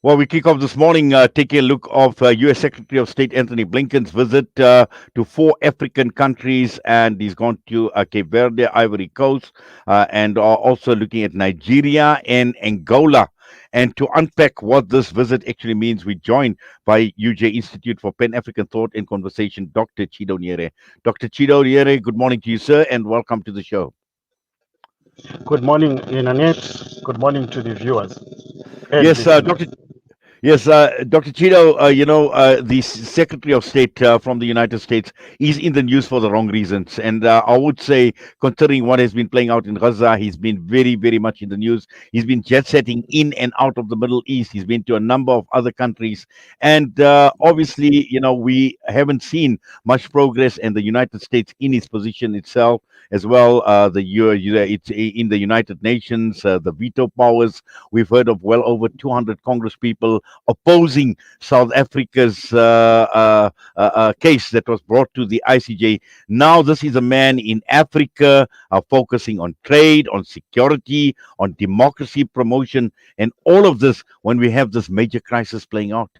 Well, we kick off this morning taking a look of U.S. Secretary of State Anthony Blinken's visit to four African countries, and he's gone to Cape Verde, Ivory Coast, and are also looking at Nigeria and Angola. And to unpack what this visit actually means, we joined by UJ Institute for Pan African Thought and Conversation, Dr. Chido Nyere. Dr. Chido Nyere, good morning to you, sir, and welcome to the show. Good morning, Inanet. Good morning to the viewers and Yes, listeners. Dr. Yes, Dr. Chido, the Secretary of State from the United States is in the news for the wrong reasons. And I would say, considering what has been playing out in Gaza, he's been very, very much in the news. He's been jet setting in and out of the Middle East. He's been to a number of other countries. And obviously, we haven't seen much progress in the United States in its position itself as well. It's in the United Nations, the veto powers. We've heard of well over 200 Congress people opposing South Africa's case that was brought to the ICJ. Now, this is a man in Africa focusing on trade, on security, on democracy promotion, and all of this when we have this major crisis playing out.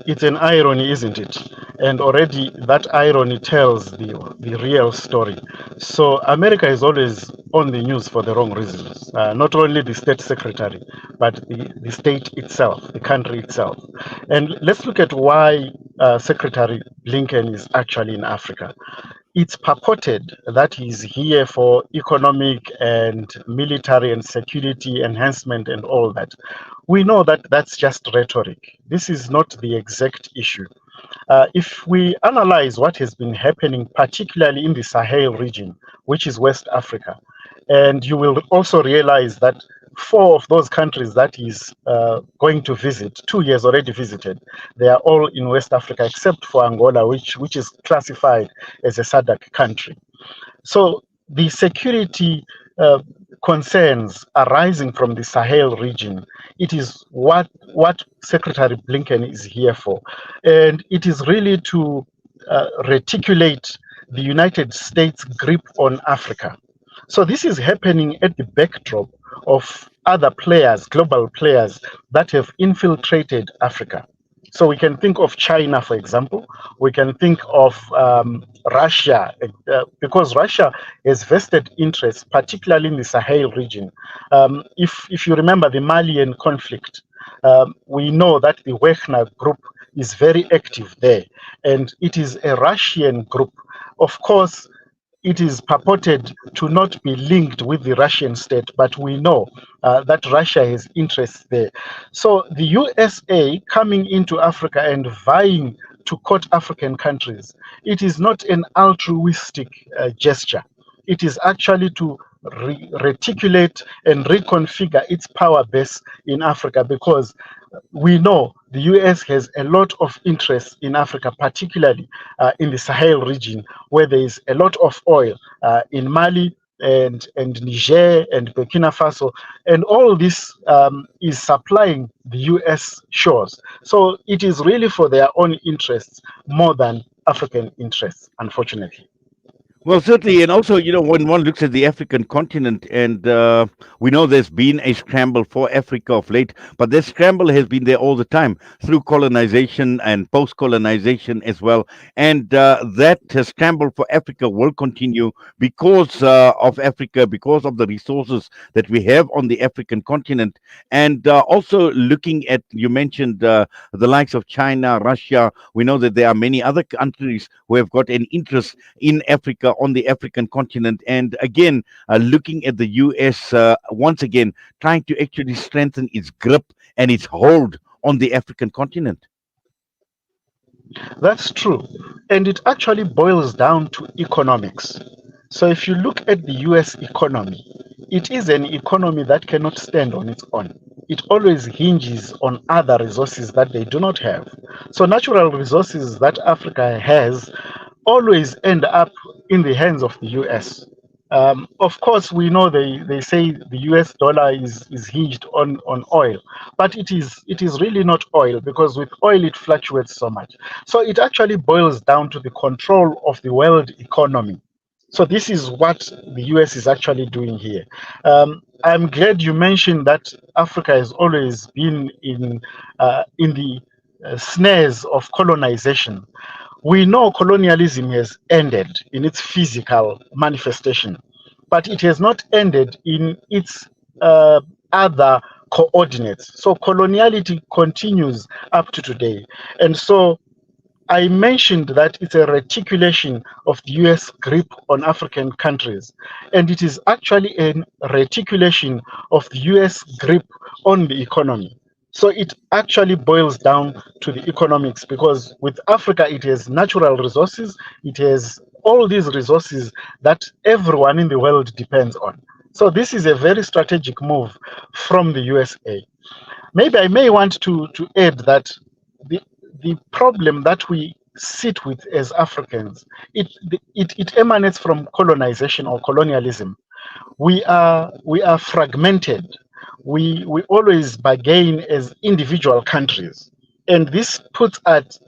It's an irony, isn't it? And already that irony tells the real story. So America is always on the news for the wrong reasons. Not only the state secretary, but the state itself, the country itself. And let's look at why Secretary Blinken is actually in Africa. It's purported that he's here for economic and military and security enhancement and all that. We know that that's just rhetoric. This is not the exact issue. If we analyze what has been happening, particularly in the Sahel region, which is West Africa, and you will also realize that four of those countries that he's going to visit, 2 years already visited, they are all in West Africa except for Angola, which is classified as a SADC country. So the security concerns arising from the Sahel region, it is what Secretary Blinken is here for. And it is really to reticulate the United States' grip on Africa. So this is happening at the backdrop of other players, global players that have infiltrated Africa. So we can think of China, for example. We can think of Russia, because Russia has vested interests, particularly in the Sahel region. If you remember the Malian conflict, we know that the Wagner group is very active there, and it is a Russian group. Of course, it is purported to not be linked with the Russian state, but we know that Russia has interests there. So the USA coming into Africa and vying to court African countries, it is not an altruistic gesture. It is actually to reticulate and reconfigure its power base in Africa, because we know the US has a lot of interest in Africa, particularly in the Sahel region, where there is a lot of oil in Mali and Niger and Burkina Faso. And all this is supplying the US shores. So it is really for their own interests more than African interests, unfortunately. Well, certainly, and also, when one looks at the African continent, and we know there's been a scramble for Africa of late, but this scramble has been there all the time through colonization and post-colonization as well, and that scramble for Africa will continue because of Africa, because of the resources that we have on the African continent, and also looking at, you mentioned the likes of China, Russia. We know that there are many other countries who have got an interest in Africa, on the African continent. And again, looking at the US once again, trying to actually strengthen its grip and its hold on the African continent. That's true. And it actually boils down to economics. So if you look at the US economy, it is an economy that cannot stand on its own. It always hinges on other resources that they do not have. So natural resources that Africa has always end up in the hands of the US. Of course, we know they say the US dollar is hinged on oil, but it is really not oil, because with oil it fluctuates so much. So it actually boils down to the control of the world economy. So this is what the US is actually doing here. I'm glad you mentioned that Africa has always been in the snares of colonization. We know colonialism has ended in its physical manifestation, but it has not ended in its uh, other coordinates. So coloniality continues up to today. And so I mentioned that it's a reticulation of the US grip on African countries, and it is actually a reticulation of the US grip on the economy. So it actually boils down to the economics because with Africa, it has natural resources, it has all these resources that everyone in the world depends on. So this is a very strategic move from the USA. Maybe I may want to add that the the problem that we sit with as Africans, it emanates from colonization or colonialism. We are fragmented. We always bargain as individual countries, and this puts us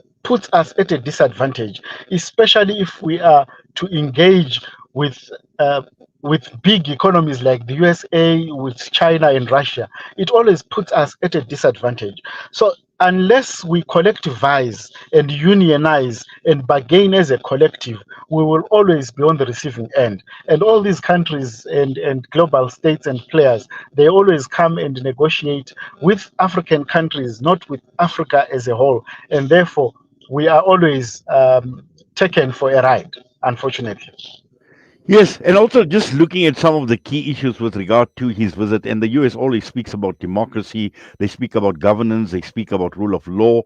at a disadvantage, especially if we are to engage with uh, with big economies like the USA, with China and Russia. It always puts us at a disadvantage. So unless we collectivize and unionize and bargain as a collective, we will always be on the receiving end. And all these countries and global states and players, they always come and negotiate with African countries, not with Africa as a whole. And therefore, we are always taken for a ride, unfortunately. Yes, and also just looking at some of the key issues with regard to his visit, and the US always speaks about democracy, they speak about governance, they speak about rule of law,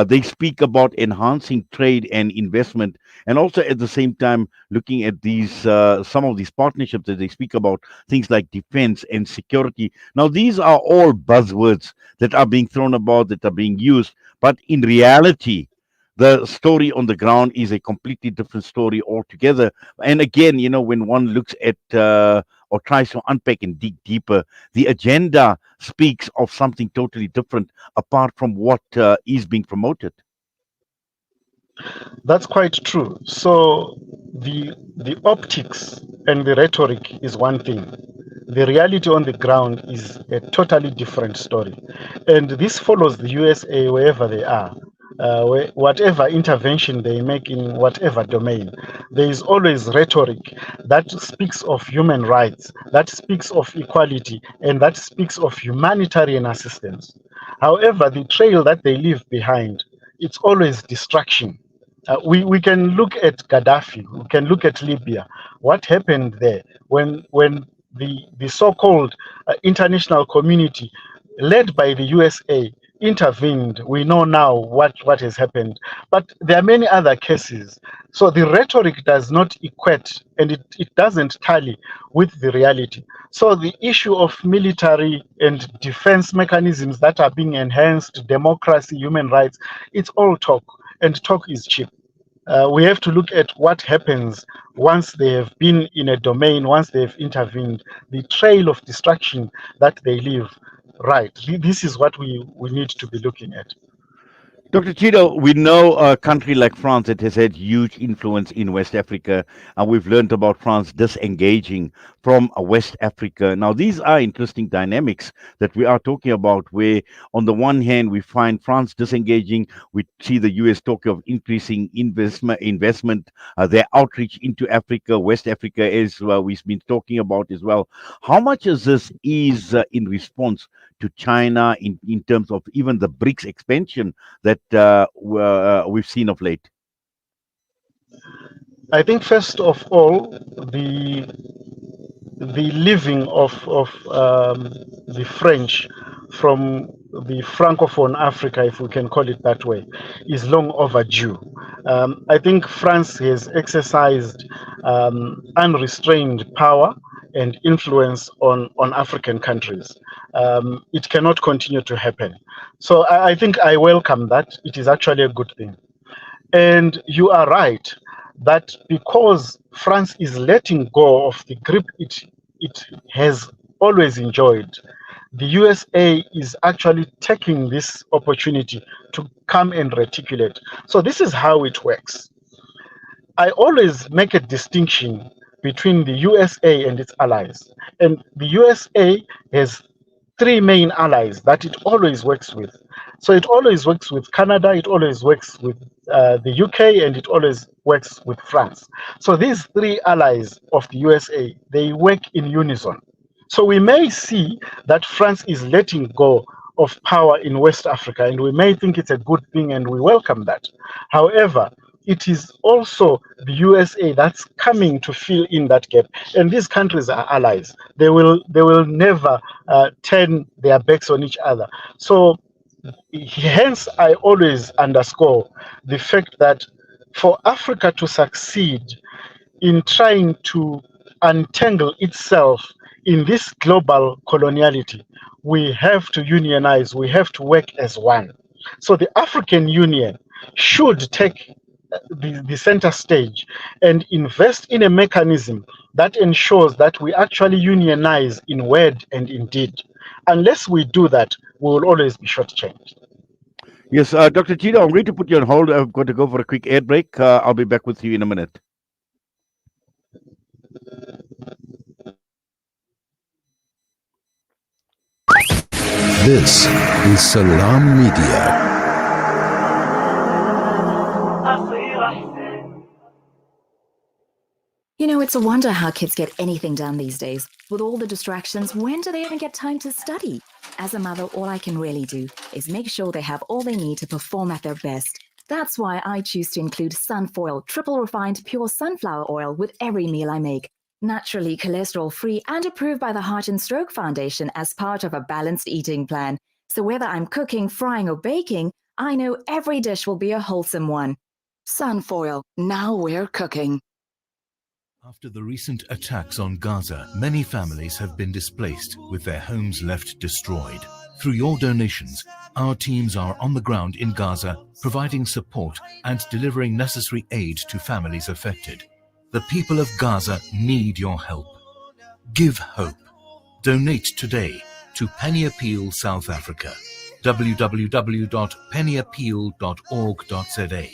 they speak about enhancing trade and investment, and also at the same time looking at these some of these partnerships that they speak about, things like defense and security. Now, these are all buzzwords that are being thrown about, that are being used, but in reality, the story on the ground is a completely different story altogether. And again, when one looks at or tries to unpack and dig deeper, the agenda speaks of something totally different apart from what is being promoted. That's quite true. So the optics and the rhetoric is one thing. The reality on the ground is a totally different story. And this follows the USA wherever they are. Whatever intervention they make in whatever domain, there is always rhetoric that speaks of human rights, that speaks of equality, and that speaks of humanitarian assistance. However, the trail that they leave behind, it's always destruction. We can look at Gaddafi, we can look at Libya. What happened there when the so-called international community, led by the USA, intervened? We know now what has happened. But there are many other cases. So the rhetoric does not equate and it doesn't tally with the reality. So the issue of military and defense mechanisms that are being enhanced, democracy, human rights, it's all talk, and talk is cheap. We have to look at what happens once they have been in a domain, once they have intervened, the trail of destruction that they leave. Right. This is what we need to be looking at. Dr. Chido, we know a country like France that has had huge influence in West Africa, and we've learned about France disengaging from West Africa. Now, these are interesting dynamics that we are talking about, where on the one hand, we find France disengaging, we see the US talking of increasing investment, their outreach into Africa, West Africa, as we've been talking about as well. How much of this is in response to China in terms of even the BRICS expansion that we've seen of late? I think first of all, the the leaving of the French from the Francophone Africa, if we can call it that way, is long overdue. I think France has exercised unrestrained power and influence on African countries. It cannot continue to happen. So I think I welcome that. It is actually a good thing. And you are right that because France is letting go of the grip it has always enjoyed, the USA is actually taking this opportunity to come and reticulate. So this is how it works. I always make a distinction between the USA and its allies. And the USA has three main allies that it always works with. So it always works with Canada, it always works with the UK, and it always works with France. So these three allies of the USA, they work in unison. So we may see that France is letting go of power in West Africa, and we may think it's a good thing and we welcome that. However, it is also the USA that's coming to fill in that gap. And these countries are allies. They will never turn their backs on each other. So hence I always underscore the fact that for Africa to succeed in trying to untangle itself in this global coloniality, we have to unionize, we have to work as one. So the African Union should take the center stage and invest in a mechanism that ensures that we actually unionize in word and in deed. Unless we do that, we will always be shortchanged. Yes, Dr. Chido, I'm going to put you on hold. I've got to go for a quick ad break. I'll be back with you in a minute. This is Salam Media. You know, it's a wonder how kids get anything done these days. With all the distractions, when do they even get time to study? As a mother, all I can really do is make sure they have all they need to perform at their best. That's why I choose to include Sunfoil, triple refined pure sunflower oil with every meal I make. Naturally cholesterol-free and approved by the Heart and Stroke Foundation as part of a balanced eating plan. So whether I'm cooking, frying, or baking, I know every dish will be a wholesome one. Sunfoil, now we're cooking. After the recent attacks on Gaza, many families have been displaced, with their homes left destroyed. Through your donations, our teams are on the ground in Gaza, providing support and delivering necessary aid to families affected. The people of Gaza need your help. Give hope. Donate today to Penny Appeal South Africa. www.pennyappeal.org.za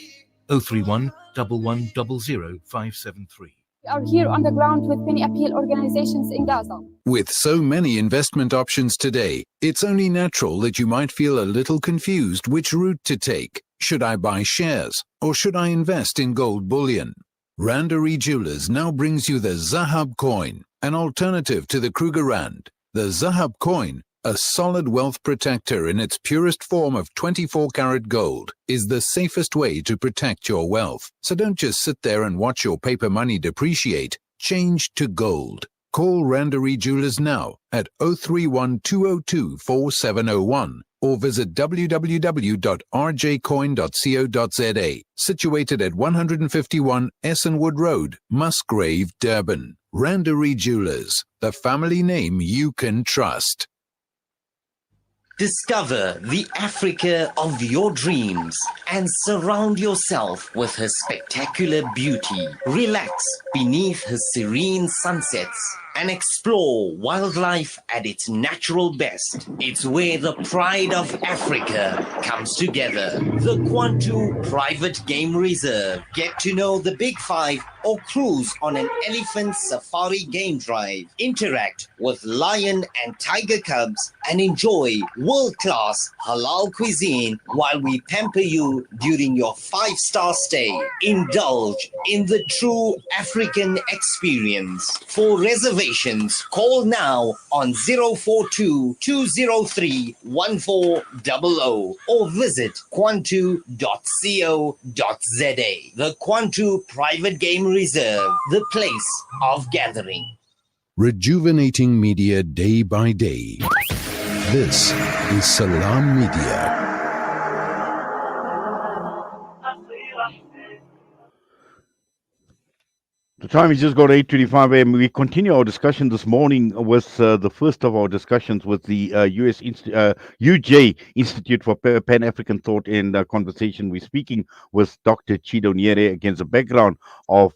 031 1100 573. We are here on the ground with many appeal organizations in Gaza. With so many investment options today, it's only natural that you might feel a little confused which route to take. Should I buy shares or should I invest in gold bullion? Randery Jewelers now brings you the Zahab coin, an alternative to the Kruger Rand. The Zahab coin, a solid wealth protector in its purest form of 24-karat gold, is the safest way to protect your wealth. So don't just sit there and watch your paper money depreciate. Change to gold. Call Randery Jewelers now at 031 202 4701 or visit www.rjcoin.co.za, situated at 151 Essenwood Road, Musgrave, Durban. Randery Jewelers, the family name you can trust. Discover the Africa of your dreams and surround yourself with her spectacular beauty. Relax beneath her serene sunsets and explore wildlife at its natural best. It's where the pride of Africa comes together. The Kwantu Private Game Reserve. Get to know the Big Five or cruise on an elephant safari game drive. Interact with lion and tiger cubs and enjoy world-class halal cuisine while we pamper you during your 5-star stay. Indulge in the true African experience. For reservations, call now on 042 203 1400 or visit kwantu.co.za. The Kwantu Private Game Reserve, the place of gathering. Rejuvenating media day by day. This is Salam Media. The time is just got 8:25 a.m. We continue our discussion this morning with the first of our discussions with the UJ Institute for Pan-African Thought and Conversation. We're speaking with Dr. Chido Nyere against the background of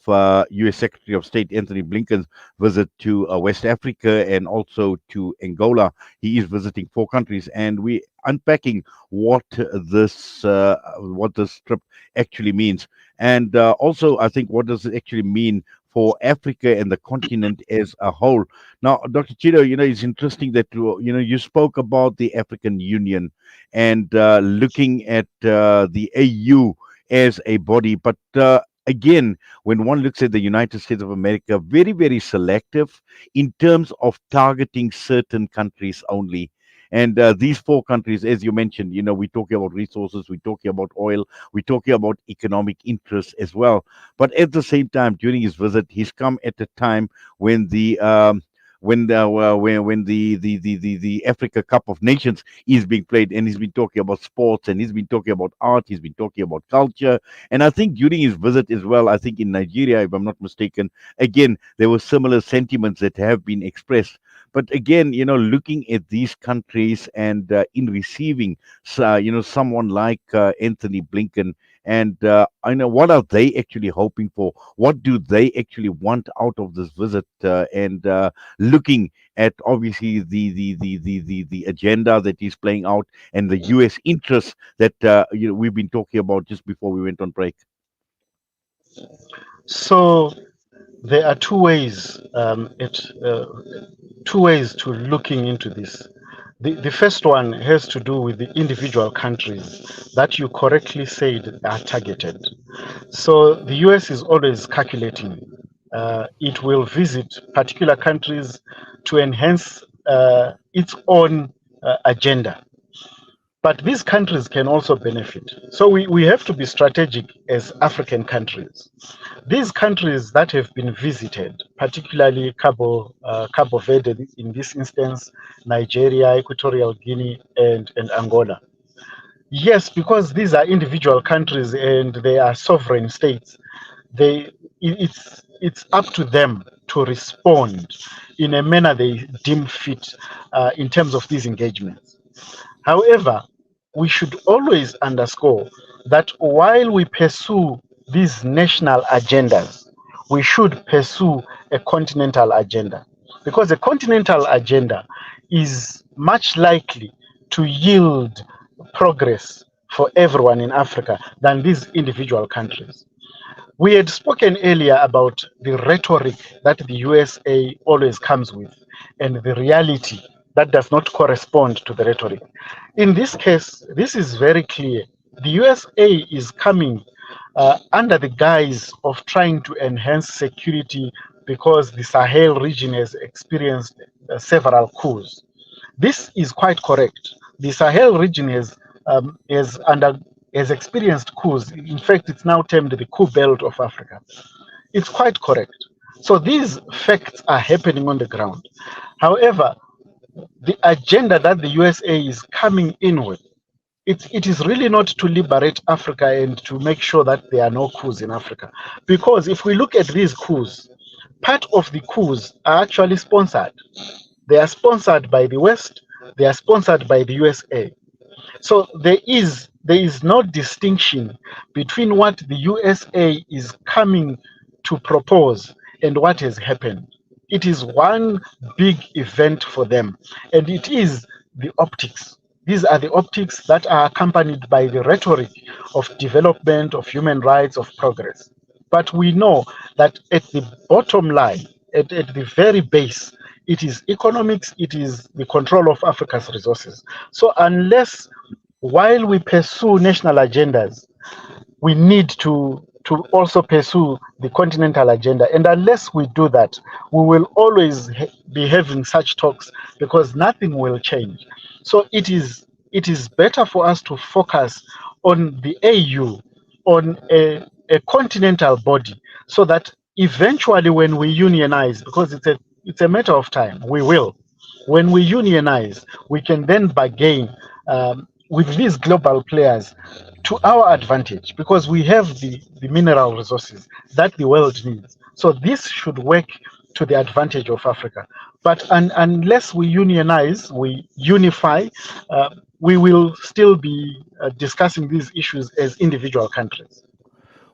U.S. Secretary of State Anthony Blinken's visit to West Africa and also to Angola. He is visiting 4 countries, and we unpacking what this trip actually means, and also I think what does it actually mean for Africa and the continent as a whole. Now, Dr. Chido, it's interesting that you spoke about the African Union and looking at the AU as a body, but again, when one looks at the United States of America, very, very selective in terms of targeting certain countries only. And these four countries, as you mentioned, we're talking about resources, we're talking about oil, we're talking about economic interests as well. But at the same time, during his visit, he's come at a time when the Africa Cup of Nations is being played, and he's been talking about sports, and he's been talking about art, he's been talking about culture, and I think during his visit as well, I think in Nigeria, if I'm not mistaken, again there were similar sentiments that have been expressed. But again, looking at these countries and in receiving, someone like Anthony Blinken, and I know what are they actually hoping for? What do they actually want out of this visit? And looking at obviously the agenda that is playing out and the U.S. interests that we've been talking about just before we went on break. So there are two ways to looking into this. The first one has to do with the individual countries that you correctly said are targeted. So the US is always calculating. It will visit particular countries to enhance its own agenda. But these countries can also benefit. So we have to be strategic as African countries. These countries that have been visited, particularly Cabo Verde in this instance, Nigeria, Equatorial Guinea, and Angola. Yes, because these are individual countries and they are sovereign states, it's up to them to respond in a manner they deem fit in terms of these engagements. However, we should always underscore that while we pursue these national agendas, we should pursue a continental agenda, because a continental agenda is much likely to yield progress for everyone in Africa than these individual countries. We had spoken earlier about the rhetoric that the USA always comes with and the reality that does not correspond to the rhetoric. In this case, this is very clear. The USA is coming under the guise of trying to enhance security because the Sahel region has experienced several coups. This is quite correct. The Sahel region has experienced coups. In fact, it's now termed the coup belt of Africa. It's quite correct. So these facts are happening on the ground. However, the agenda that the USA is coming in with, it is really not to liberate Africa and to make sure that there are no coups in Africa. Because if we look at these coups, part of the coups are actually sponsored. They are sponsored by the West, they are sponsored by the USA. So there is no distinction between what the USA is coming to propose and what has happened. It is one big event for them, and it is the optics. These are the optics that are accompanied by the rhetoric of development, of human rights, of progress. But we know that at the bottom line, at the very base, it is economics, it is the control of Africa's resources. So unless, while we pursue national agendas, we need to also pursue the continental agenda. And unless we do that, we will always be having such talks because nothing will change. So it is better for us to focus on the AU, on a continental body, so that eventually when we unionize, because it's a matter of time, we will. When we unionize, we can then bargain with these global players to our advantage, because we have the mineral resources that the world needs. So this should work to the advantage of Africa. But unless we unionize, we unify, we will still be discussing these issues as individual countries.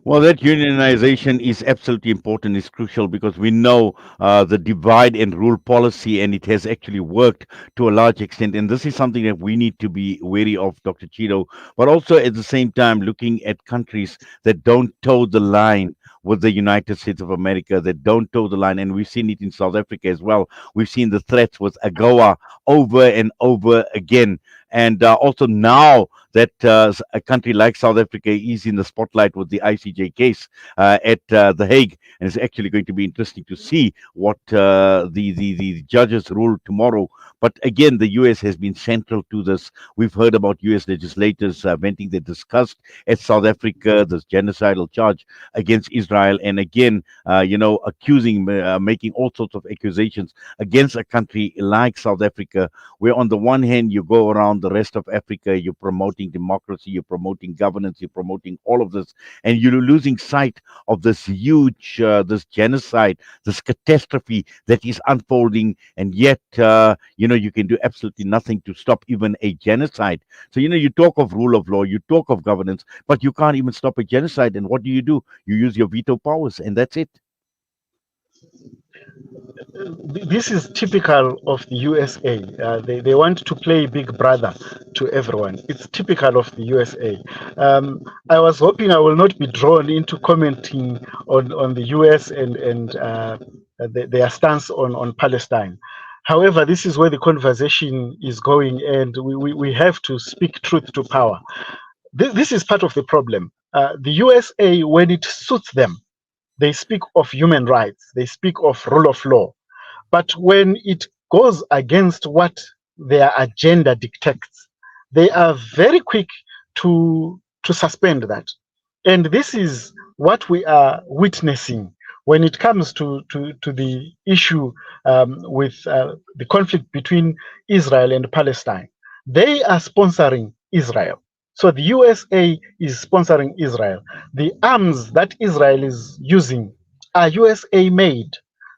Well, that unionization is absolutely important, is crucial because we know the divide and rule policy, and it has actually worked to a large extent. And this is something that we need to be wary of, Dr. Cheeto, but also at the same time looking at countries that don't toe the line with the United States of America, that don't toe the line. And we've seen it in South Africa as well. We've seen the threats with AGOA over and over again. And also now that a country like South Africa is in the spotlight with the ICJ case at The Hague. And it's actually going to be interesting to see what the judges rule tomorrow. But again, the US has been central to this. We've heard about US legislators venting their disgust at South Africa, this genocidal charge against Israel. And again, accusing, making all sorts of accusations against a country like South Africa, where on the one hand, you go around the rest of Africa, you're promoting democracy, you're promoting governance, you're promoting all of this, and you're losing sight of this huge, this genocide, this catastrophe that is unfolding, and yet, you can do absolutely nothing to stop even a genocide. So, you talk of rule of law, you talk of governance, but you can't even stop a genocide. And what do? You use your veto powers, and that's it. This is typical of the USA. They want to play big brother to everyone. It's typical of the USA. I was hoping I will not be drawn into commenting on the US and their stance on Palestine. However, this is where the conversation is going, and we have to speak truth to power. This is part of the problem. The USA, when it suits them, they speak of human rights, they speak of rule of law. But when it goes against what their agenda dictates, they are very quick to suspend that. And this is what we are witnessing when it comes to the issue with the conflict between Israel and Palestine. They are sponsoring Israel. So the USA is sponsoring Israel. The arms that Israel is using are USA made.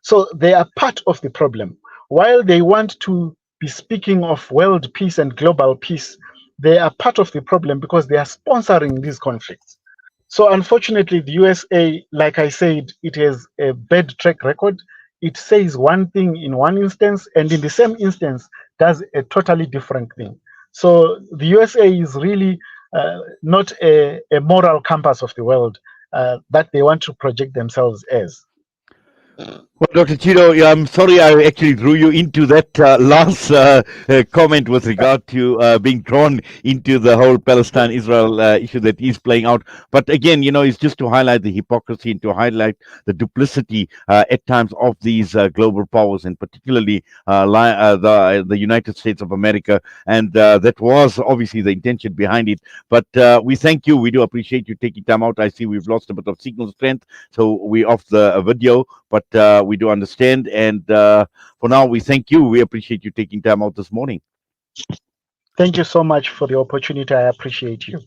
So they are part of the problem. While they want to be speaking of world peace and global peace, they are part of the problem because they are sponsoring these conflicts. So unfortunately, the USA, like I said, it has a bad track record. It says one thing in one instance, and in the same instance, does a totally different thing. So the USA is really not a moral compass of the world that they want to project themselves as. Well, Dr. Chido, yeah, I'm sorry I actually drew you into that last comment with regard to being drawn into the whole Palestine-Israel issue that is playing out. But again, it's just to highlight the hypocrisy and to highlight the duplicity at times of these global powers, and particularly the United States of America. And that was obviously the intention behind it. But we thank you. We do appreciate you taking time out. I see we've lost a bit of signal strength, so we're off the video. But we do understand. And for now, we thank you. We appreciate you taking time out this morning. Thank you so much for the opportunity. I appreciate you.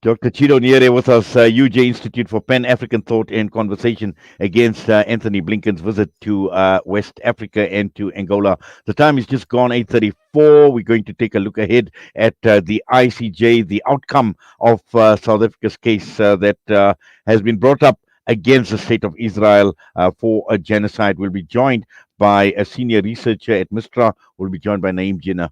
Dr. Chido Nyere with us, UJ Institute for Pan-African Thought and Conversation against Anthony Blinken's visit to West Africa and to Angola. The time is just gone, 8:34. We're going to take a look ahead at the ICJ, the outcome of South Africa's case that has been brought up against the state of Israel for a genocide. We'll be joined by a senior researcher at Mistra. We'll be joined by Naeem Jinnah.